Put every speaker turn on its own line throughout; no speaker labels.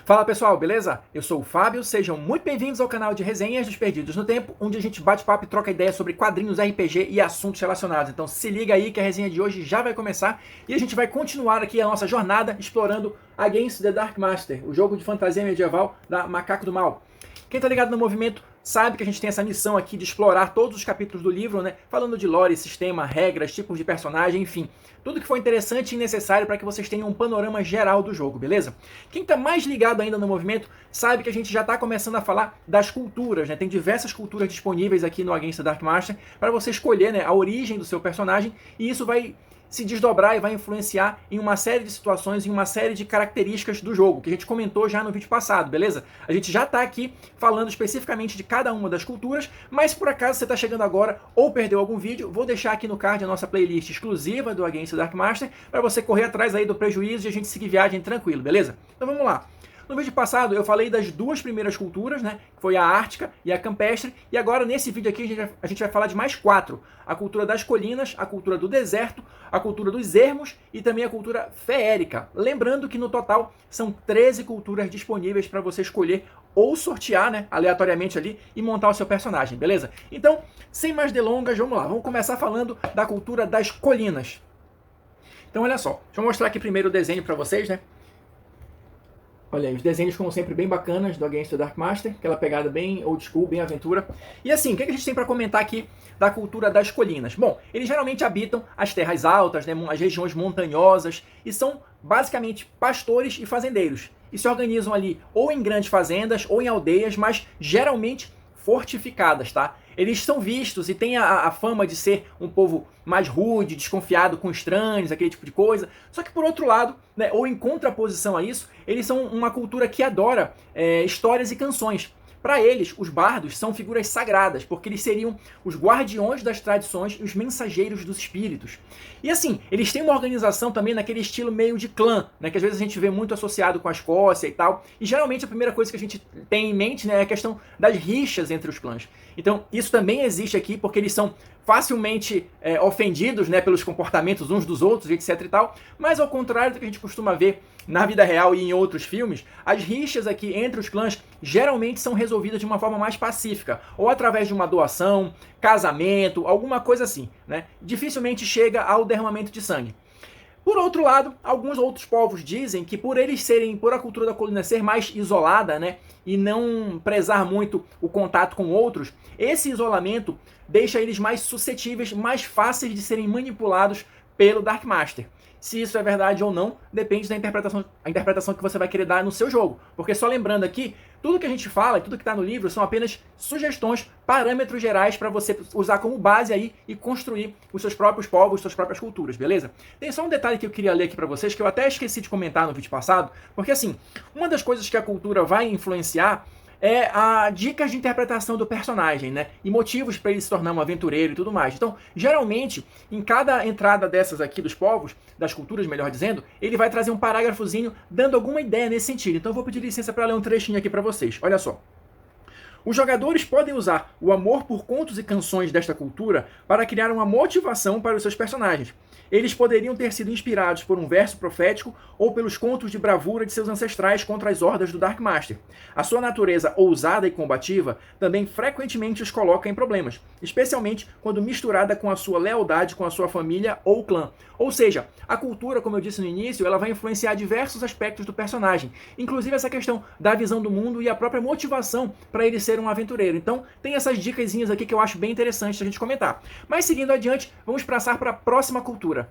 Fala pessoal, beleza? Eu sou o Fábio, sejam muito bem-vindos ao canal de Resenhas dos Perdidos no Tempo, onde a gente bate papo e troca ideias sobre quadrinhos, RPG e assuntos relacionados. Então se liga aí que a resenha de hoje já vai começar e a gente vai continuar aqui a nossa jornada explorando Against the Dark Master, o jogo de fantasia medieval da Macaco do Mal. Quem tá ligado no movimento sabe que a gente tem essa missão aqui de explorar todos os capítulos do livro, né? Falando de lore, sistema, regras, tipos de personagem, enfim. Tudo que for interessante e necessário para que vocês tenham um panorama geral do jogo, beleza? Quem tá mais ligado ainda no movimento sabe que a gente já tá começando a falar das culturas, né? Tem diversas culturas disponíveis aqui no Against the Dark Master para você escolher, né, a origem do seu personagem, e isso vai se desdobrar e vai influenciar em uma série de situações, em uma série de características do jogo, que a gente comentou já no vídeo passado, beleza? A gente já está aqui falando especificamente de cada uma das culturas, mas se por acaso você está chegando agora ou perdeu algum vídeo, vou deixar aqui no card a nossa playlist exclusiva do Against the Dark Master, para você correr atrás aí do prejuízo e a gente seguir viagem tranquilo, beleza? Então vamos lá. No vídeo passado eu falei das duas primeiras culturas, né? Que foi a ártica e a campestre. E agora nesse vídeo aqui a gente vai falar de mais quatro. A cultura das colinas, a cultura do deserto, a cultura dos ermos e também a cultura feérica. Lembrando que no total são 13 culturas disponíveis para você escolher ou sortear, né, aleatoriamente ali e montar o seu personagem, beleza? Então, sem mais delongas, vamos lá. Vamos começar falando da cultura das colinas. Então olha só, deixa eu mostrar aqui primeiro o desenho para vocês, né? Olha aí, os desenhos como sempre bem bacanas do Against the Dark Master, aquela pegada bem old school, bem aventura. E assim, o que a gente tem para comentar aqui da cultura das colinas? Bom, eles geralmente habitam as terras altas, né, as regiões montanhosas, e são basicamente pastores e fazendeiros. E se organizam ali ou em grandes fazendas ou em aldeias, mas geralmente fortificadas, tá? Eles são vistos e têm a fama de ser um povo mais rude, desconfiado com estranhos, aquele tipo de coisa. Só que por outro lado, né, ou em contraposição a isso, eles são uma cultura que adora histórias e canções. Para eles, os bardos são figuras sagradas, porque eles seriam os guardiões das tradições e os mensageiros dos espíritos. E assim, eles têm uma organização também naquele estilo meio de clã, né, que às vezes a gente vê muito associado com a Escócia e tal. E geralmente a primeira coisa que a gente tem em mente, né, é a questão das rixas entre os clãs. Então isso também existe aqui, porque eles são facilmente ofendidos, né, pelos comportamentos uns dos outros, etc e tal. Mas ao contrário do que a gente costuma ver na vida real e em outros filmes, as rixas aqui entre os clãs geralmente são resolvidas de uma forma mais pacífica, ou através de uma doação, casamento, alguma coisa assim, né? Dificilmente chega ao derramamento de sangue. Por outro lado, alguns outros povos dizem que por a cultura da colina ser mais isolada, né, e não prezar muito o contato com outros, esse isolamento deixa eles mais suscetíveis, mais fáceis de serem manipulados pelo Dark Master. Se isso é verdade ou não, depende da interpretação que você vai querer dar no seu jogo. Porque só lembrando aqui, tudo que a gente fala e tudo que está no livro são apenas sugestões, parâmetros gerais para você usar como base aí e construir os seus próprios povos, suas próprias culturas, beleza? Tem só um detalhe que eu queria ler aqui para vocês, que eu até esqueci de comentar no vídeo passado, porque assim, uma das coisas que a cultura vai influenciar é a dicas de interpretação do personagem, né? E motivos para ele se tornar um aventureiro e tudo mais. Então, geralmente, em cada entrada dessas aqui dos povos, das culturas, melhor dizendo, ele vai trazer um parágrafozinho dando alguma ideia nesse sentido. Então, eu vou pedir licença para ler um trechinho aqui para vocês. Olha só. Os jogadores podem usar o amor por contos e canções desta cultura para criar uma motivação para os seus personagens. Eles poderiam ter sido inspirados por um verso profético ou pelos contos de bravura de seus ancestrais contra as hordas do Dark Master. A sua natureza ousada e combativa também frequentemente os coloca em problemas, especialmente quando misturada com a sua lealdade com a sua família ou clã. Ou seja, a cultura, como eu disse no início, ela vai influenciar diversos aspectos do personagem, inclusive essa questão da visão do mundo e a própria motivação para ele ser um aventureiro. Então, tem essas dicasinhas aqui que eu acho bem interessante a gente comentar. Mas seguindo adiante, vamos passar para a próxima cultura.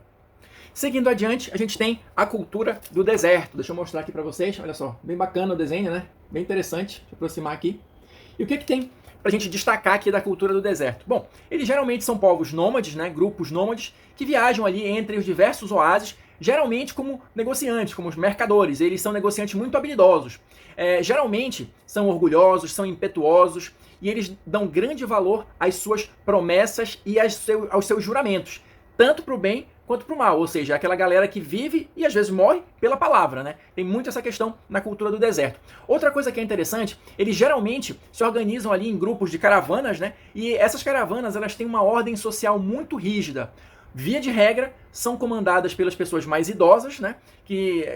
Seguindo adiante, a gente tem a cultura do deserto. Deixa eu mostrar aqui para vocês. Olha só, bem bacana o desenho, né? Bem interessante. Deixa eu aproximar aqui. E o que tem para a gente destacar aqui da cultura do deserto? Bom, eles geralmente são povos nômades, né? Grupos nômades, que viajam ali entre os diversos oásis, geralmente como negociantes, como os mercadores. Eles são negociantes muito habilidosos. Geralmente são orgulhosos, são impetuosos, e eles dão grande valor às suas promessas e aos seus juramentos, tanto para o bem quanto para o mal, ou seja, aquela galera que vive e às vezes morre pela palavra, né? Tem muito essa questão na cultura do deserto. Outra coisa que é interessante, eles geralmente se organizam ali em grupos de caravanas, né? E essas caravanas, elas têm uma ordem social muito rígida. Via de regra, são comandadas pelas pessoas mais idosas, né?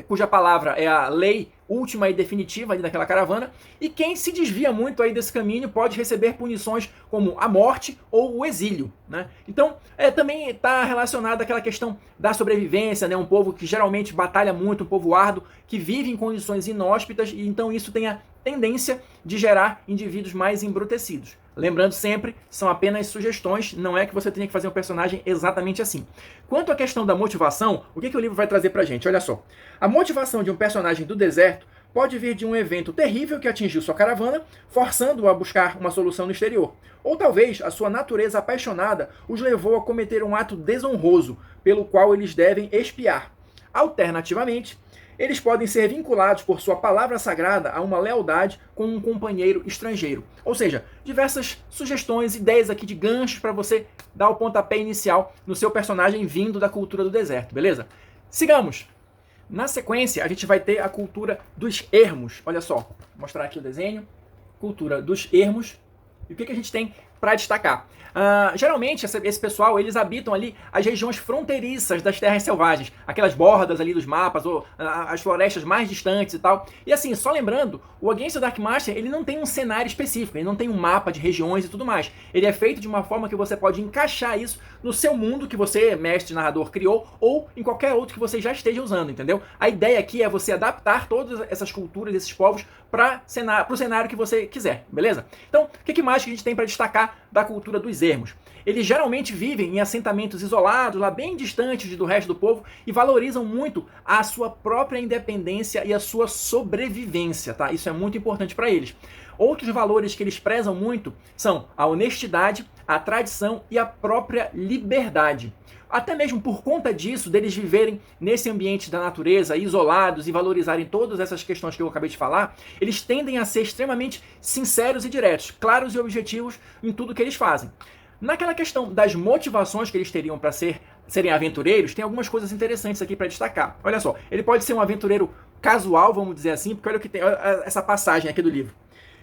Cuja palavra é a lei última e definitiva ali daquela caravana, e quem se desvia muito aí desse caminho pode receber punições como a morte ou o exílio, né? Então, também está relacionado àquela questão da sobrevivência, né? Um povo que geralmente batalha muito, um povo árduo, que vive em condições inóspitas, e então isso tem a tendência de gerar indivíduos mais embrutecidos. Lembrando sempre, são apenas sugestões, não é que você tenha que fazer um personagem exatamente assim. Quanto à questão da motivação, o que o livro vai trazer pra gente? Olha só, a motivação de um personagem do deserto pode vir de um evento terrível que atingiu sua caravana, forçando-o a buscar uma solução no exterior. Ou talvez a sua natureza apaixonada os levou a cometer um ato desonroso, pelo qual eles devem expiar. Alternativamente, eles podem ser vinculados por sua palavra sagrada a uma lealdade com um companheiro estrangeiro. Ou seja, diversas sugestões, ideias aqui de ganchos para você dar o pontapé inicial no seu personagem vindo da cultura do deserto, beleza? Sigamos! Na sequência, a gente vai ter a cultura dos ermos. Olha só, vou mostrar aqui o desenho. Cultura dos ermos. E o que a gente tem para destacar? Geralmente, esse pessoal, eles habitam ali as regiões fronteiriças das terras selvagens, aquelas bordas ali dos mapas, ou as florestas mais distantes e tal. E assim, só lembrando, o Against the Dark Master, ele não tem um cenário específico, ele não tem um mapa de regiões e tudo mais. Ele é feito de uma forma que você pode encaixar isso no seu mundo que você, mestre narrador, criou, ou em qualquer outro que você já esteja usando, entendeu? A ideia aqui é você adaptar todas essas culturas, esses povos, para o cenário que você quiser, beleza? Então, o que mais que a gente tem para destacar da cultura dos ermos? Eles geralmente vivem em assentamentos isolados, lá bem distantes do resto do povo, e valorizam muito a sua própria independência e a sua sobrevivência, tá? Isso é muito importante para eles. Outros valores que eles prezam muito são a honestidade, a tradição e a própria liberdade. Até mesmo por conta disso, deles viverem nesse ambiente da natureza, isolados, e valorizarem todas essas questões que eu acabei de falar, eles tendem a ser extremamente sinceros e diretos, claros e objetivos em tudo que eles fazem. Naquela questão das motivações que eles teriam para serem aventureiros, tem algumas coisas interessantes aqui para destacar. Olha só, ele pode ser um aventureiro casual, vamos dizer assim, porque olha o que tem, olha essa passagem aqui do livro.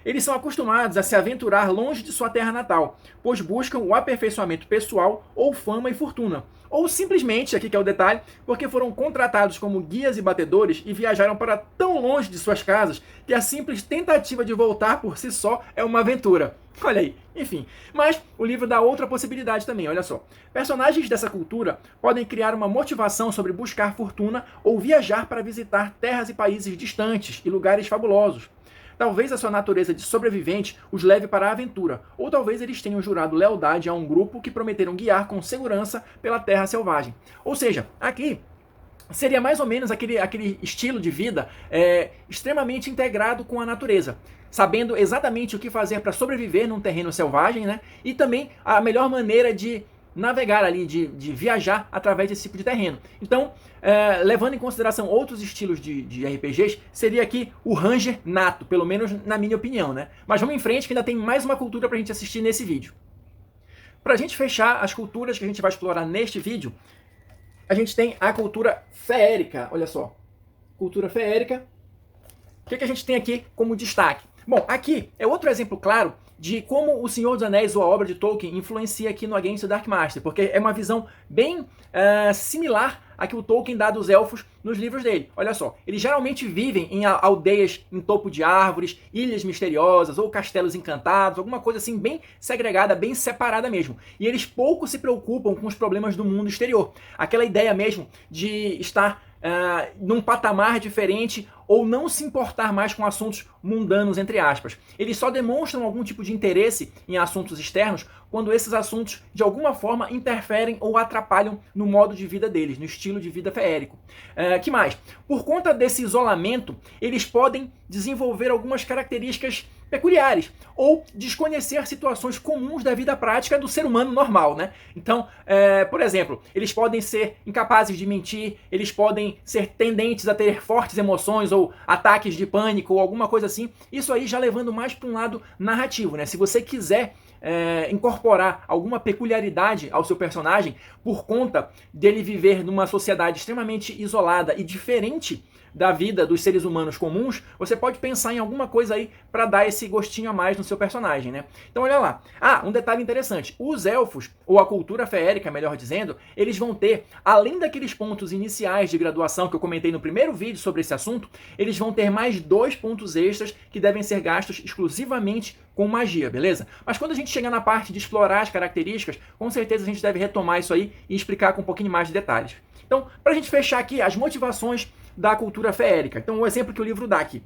Eles são acostumados a se aventurar longe de sua terra natal, pois buscam o aperfeiçoamento pessoal ou fama e fortuna. Ou simplesmente, aqui que é o detalhe, porque foram contratados como guias e batedores e viajaram para tão longe de suas casas que a simples tentativa de voltar por si só é uma aventura. Olha aí, enfim. Mas o livro dá outra possibilidade também, olha só. Personagens dessa cultura podem criar uma motivação sobre buscar fortuna ou viajar para visitar terras e países distantes e lugares fabulosos. Talvez a sua natureza de sobrevivente os leve para a aventura, ou talvez eles tenham jurado lealdade a um grupo que prometeram guiar com segurança pela terra selvagem. Ou seja, aqui seria mais ou menos aquele estilo de vida extremamente integrado com a natureza, sabendo exatamente o que fazer para sobreviver num terreno selvagem, né? E também a melhor maneira de navegar ali, de viajar através desse tipo de terreno. Então, levando em consideração outros estilos de RPGs, seria aqui o Ranger nato, pelo menos na minha opinião, né? Mas vamos em frente que ainda tem mais uma cultura pra gente assistir nesse vídeo. Pra gente fechar as culturas que a gente vai explorar neste vídeo, a gente tem a cultura feérica, olha só. Cultura feérica. O que a gente tem aqui como destaque? Bom, aqui é outro exemplo claro de como o Senhor dos Anéis ou a obra de Tolkien influencia aqui no Against the Dark Master, porque é uma visão bem similar à que o Tolkien dá dos elfos nos livros dele. Olha só, eles geralmente vivem em aldeias em topo de árvores, ilhas misteriosas ou castelos encantados, alguma coisa assim bem segregada, bem separada mesmo. E eles pouco se preocupam com os problemas do mundo exterior. Aquela ideia mesmo de estar num patamar diferente ou não se importar mais com assuntos mundanos, entre aspas. Eles só demonstram algum tipo de interesse em assuntos externos quando esses assuntos, de alguma forma, interferem ou atrapalham no modo de vida deles, no estilo de vida feérico. Que mais? Por conta desse isolamento, eles podem desenvolver algumas características peculiares ou desconhecer situações comuns da vida prática do ser humano normal, né? Então, por exemplo, eles podem ser incapazes de mentir, eles podem ser tendentes a ter fortes emoções ou ataques de pânico ou alguma coisa assim. Isso aí já levando mais para um lado narrativo, né? Se você quiser incorporar alguma peculiaridade ao seu personagem por conta dele viver numa sociedade extremamente isolada e diferente da vida dos seres humanos comuns, você pode pensar em alguma coisa aí para dar esse gostinho a mais no seu personagem, né? Então olha lá. Ah, um detalhe interessante. Os elfos, ou a cultura feérica, melhor dizendo, eles vão ter, além daqueles pontos iniciais de graduação que eu comentei no primeiro vídeo sobre esse assunto, eles vão ter mais 2 pontos extras que devem ser gastos exclusivamente com magia, beleza? Mas quando a gente chegar na parte de explorar as características, com certeza a gente deve retomar isso aí e explicar com um pouquinho mais de detalhes. Então, para a gente fechar aqui as motivações da cultura feérica. Então, o exemplo que o livro dá aqui.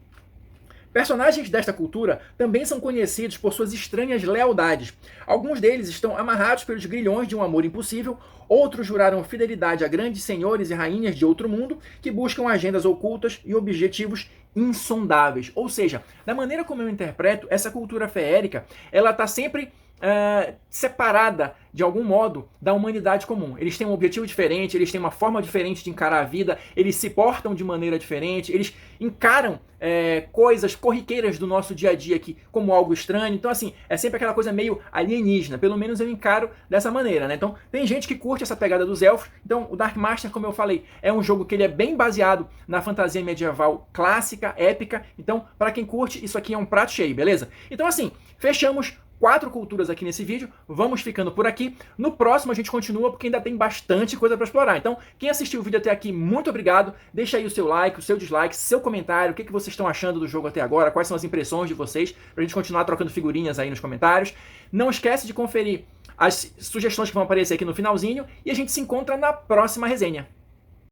Personagens desta cultura também são conhecidos por suas estranhas lealdades. Alguns deles estão amarrados pelos grilhões de um amor impossível, outros juraram fidelidade a grandes senhores e rainhas de outro mundo que buscam agendas ocultas e objetivos insondáveis. Ou seja, da maneira como eu interpreto, essa cultura feérica, ela está sempre separada de algum modo da humanidade comum. Eles têm um objetivo diferente, eles têm uma forma diferente de encarar a vida, eles se portam de maneira diferente, eles encaram coisas corriqueiras do nosso dia a dia aqui como algo estranho. Então, assim, é sempre aquela coisa meio alienígena. Pelo menos eu encaro dessa maneira, né? Então, tem gente que curte essa pegada dos elfos. Então, o Dark Master, como eu falei, é um jogo que ele é bem baseado na fantasia medieval clássica, épica. Então, para quem curte, isso aqui é um prato cheio, beleza? Então, assim, fechamos 4 culturas aqui nesse vídeo, vamos ficando por aqui. No próximo a gente continua porque ainda tem bastante coisa para explorar. Então, quem assistiu o vídeo até aqui, muito obrigado. Deixa aí o seu like, o seu dislike, seu comentário, o que vocês estão achando do jogo até agora, quais são as impressões de vocês, pra gente continuar trocando figurinhas aí nos comentários. Não esquece de conferir as sugestões que vão aparecer aqui no finalzinho e a gente se encontra na próxima resenha.